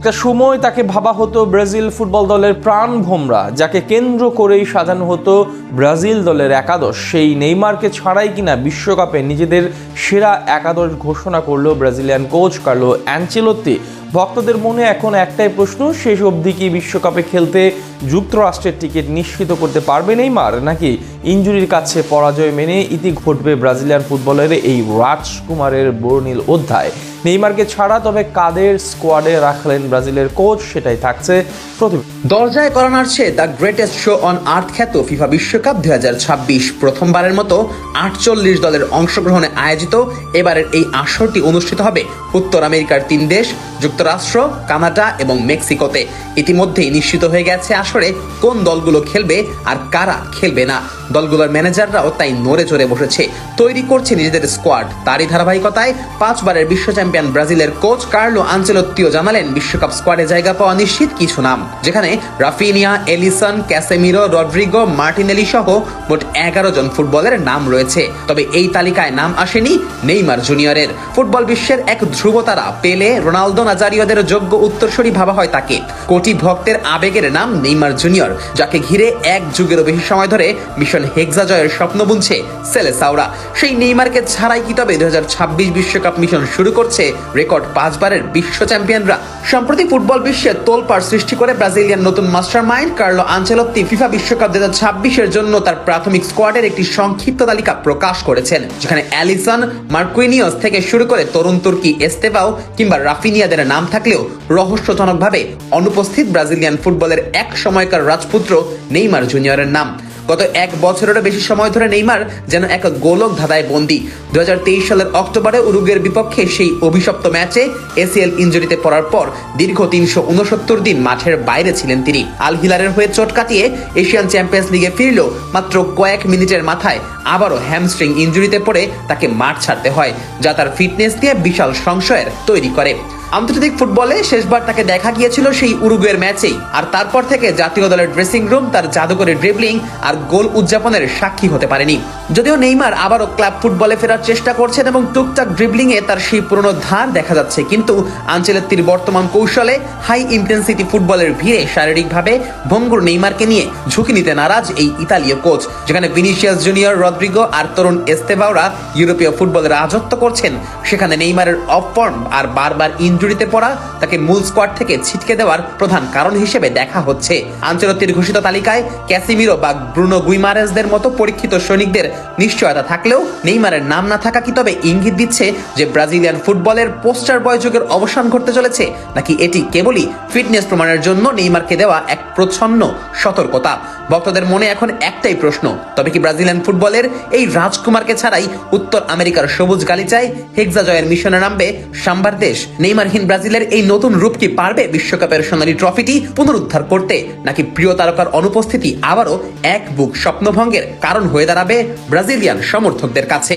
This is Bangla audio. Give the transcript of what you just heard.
একটা সময় তাকে ভাবা হতো ব্রাজিল ফুটবল দলের প্রাণ ভোমরা, যাকে কেন্দ্র করেই সাজানো হতো ব্রাজিল দলের একাদশ। সেই নেইমারকে ছাড়াই কিনা বিশ্বকাপে নিজেদের সেরা একাদশ ঘোষণা করলো ব্রাজিলিয়ান কোচ কার্লো অ্যানচেলোত্তি। ভক্তদের মনে এখন একটাই প্রশ্ন, শেষ অবধি কি বিশ্বকাপে খেলতে যুক্তরাষ্ট্রের টিকিট নিশ্চিত করতে পারবে নেইমার, নাকি ইনজুরির কাছে পরাজয় মেনে ইতি ঘটবে ব্রাজিলিয়ান ফুটবলের এই রাজকুমারের বর্ণিল অধ্যায়? নেইমারকে ছাড়া তবে কাদের স্কোয়াডে রাখলেন ব্রাজিলের কোচ, সেটাই থাকছে প্রতিবেদন। দরজায় করা নাড়ছে the greatest show on earth খ্যাত ফিফা বিশ্বকাপ 2026। প্রথমবারের মতো 48 দলের অংশগ্রহণে আয়োজিত এবারের এই আসরটি অনুষ্ঠিত হবে উত্তর আমেরিকার 3 দেশ যুক্তরাষ্ট্র, কানাডা এবং মেক্সিকোতে। ইতিমধ্যেই নিশ্চিত হয়ে গেছে আসরে কোন দলগুলো খেলবে আর কারা খেলবে না। দলগুলোর ম্যানেজাররাও তাই নড়ে চড়ে বসেছে, তৈরি করছে নিজেদের স্কোয়াড। তারই ধারাবাহিকতায় 5 বারের বিশ্ব চ্যাম্পিয়ন ব্রাজিলের কোচ কার্লো আনচেলোত্তিও জানালেন বিশ্বকাপ স্কোয়াডে জায়গা পাওয়া নিশ্চিত কিছু নাম, যেখানে Raphinha, Alisson, Casemiro, Rodrigo, Martinelli সহ মোট 11 জন ফুটবলের নাম রয়েছে। তবে এই তালিকায় নাম আসেনি নেইমার জুনিয়রের। ফুটবল বিশ্বের এক ধ্রুবতারা পেলে, রোনালদো, নাজারিওদের যোগ্য উত্তরসূরি ভাবা হয় তাকে। কোটি ভক্তের আবেগের নাম নেইমার জুনিয়র, যাকে ঘিরে এক যুগেরও বেশি সময় ধরে মিশন হেক্সা জয়ের স্বপ্ন বুনছে সেলেসাওরা। সেই নেইমারকে ছাড়াই কি তবে 2026 বিশ্বকাপ মিশন শুরু করছে রেকর্ড 5 বারের বিশ্ব চ্যাম্পিয়নরা? সম্প্রতি ফুটবল বিশ্বে তোলপাড় সৃষ্টি করে ব্রাজিলিয়ান নতুন master mind Carlo Ancelotti FIFA বিশ্বকাপ 2026-এর জন্য তার প্রাথমিক স্কোয়াডের একটি সংক্ষিপ্ত তালিকা প্রকাশ করেছেন, যেখানে অ্যালিসন, মার্কুইনিয়স থেকে শুরু করে তরুণ তুর্কি এস্তেভাও কিংবা রাফিনিয়াদের নাম থাকলেও রহস্যজনকভাবে অনুপস্থিত ব্রাজিলিয়ান ফুটবলের এক সময়কার রাজপুত্র নেইমার জুনিয়রের নাম। গত 1 বছরেরও বেশি সময় ধরে নেইমার যেন এক গোলক ধাঁধায় বন্দী। 2023 সালের অক্টোবরে উরুগুয়ের বিপক্ষে সেই অভিশপ্ত ম্যাচে এসিএল ইনজুরিতে পড়ার পর দীর্ঘ 369 দিন মাঠের বাইরে ছিলেন তিনি। আল হিলালের হয়ে চোট কাটিয়ে এশিয়ান চ্যাম্পিয়ন্স লিগে ফিরলেও মাত্র কয়েক মিনিটের মাথায় আবারও হ্যামস্ট্রিং ইনজুরিতে পড়ে তাকে মাঠ ছাড়তে হয়, যা তার ফিটনেস নিয়ে বিশাল সংশয়ের তৈরি করে। আন্তর্জাতিক ফুটবলে শেষবার তাকে দেখা গিয়েছিল সেই উরুগুয়ের ম্যাচেই, আর তারপর থেকে জাতীয় দলের ড্রেসিং রুম তার জাদুকরী ড্রিবলিং আর গোল উদযাপনের সাক্ষী হতে পারেনি। যদিও নেইমার আবারও ক্লাব ফুটবলে ফেরার চেষ্টা করছেন এবং টুকটাক ড্রিবলিং এ তার সেই পুরনো ধার দেখা যাচ্ছে, কিন্তু আনচেলোত্তির বর্তমান কৌশলে হাই ইন্টেন্সিটি ফুটবলের ভিড়ে শারীরিকভাবে ভঙ্গুর নেইমারকে নিয়ে ঝুঁকি নিতে নারাজ এই ইতালীয় কোচ। যেখানে ভিনিসিয়াস জুনিয়র, রড্রিগো আর তরুণ এস্তেভাওরা ইউরোপীয় ফুটবলে রাজত্ব করছেন, সেখানে নেইমারের অফ ফর্ম আর বারবার ইনজুরিতে পড়া তাকে মূল স্কোয়াড থেকে ছিটকে দেওয়ার প্রধান কারণ হিসেবে দেখা হচ্ছে। আনচেলোত্তির ঘোষিত তালিকায় ক্যাসিমিরো বা ব্রুনো গুইমারেজদের মতো পরীক্ষিত সৈনিকদের নিশ্চয়তা থাকলেও নেইমারের নাম না থাকা কি তবে ইঙ্গিত দিচ্ছে যে ব্রাজিলিয়ান ফুটবলের পোস্টার বয় যুগের অবসান ঘটতে চলেছে, নাকি এটি কেবলই ফিটনেস প্রমাণের জন্য নেইমারকে দেওয়া এক প্রচ্ছন্ন সতর্কতা? ভক্তদের মনে এখন একটাই প্রশ্ন, তবে কি ব্রাজিলিয়ান ফুটবলের এই রাজকুমারকে ছাড়াই উত্তর আমেরিকার সবুজ গালিচায় হেক্সা জয়ের মিশনে নামবে সাম্বার দেশ? নেইমারহীন ব্রাজিলের এই নতুন রূপ কি পারবে বিশ্বকাপের সোনালী ট্রফিটি পুনরুদ্ধার করতে, নাকি প্রিয় তারকার অনুপস্থিতি আবারও এক বুক স্বপ্নভঙ্গের কারণ হয়ে দাঁড়াবে ব্রাজিলিয়ান সমর্থকদের কাছে?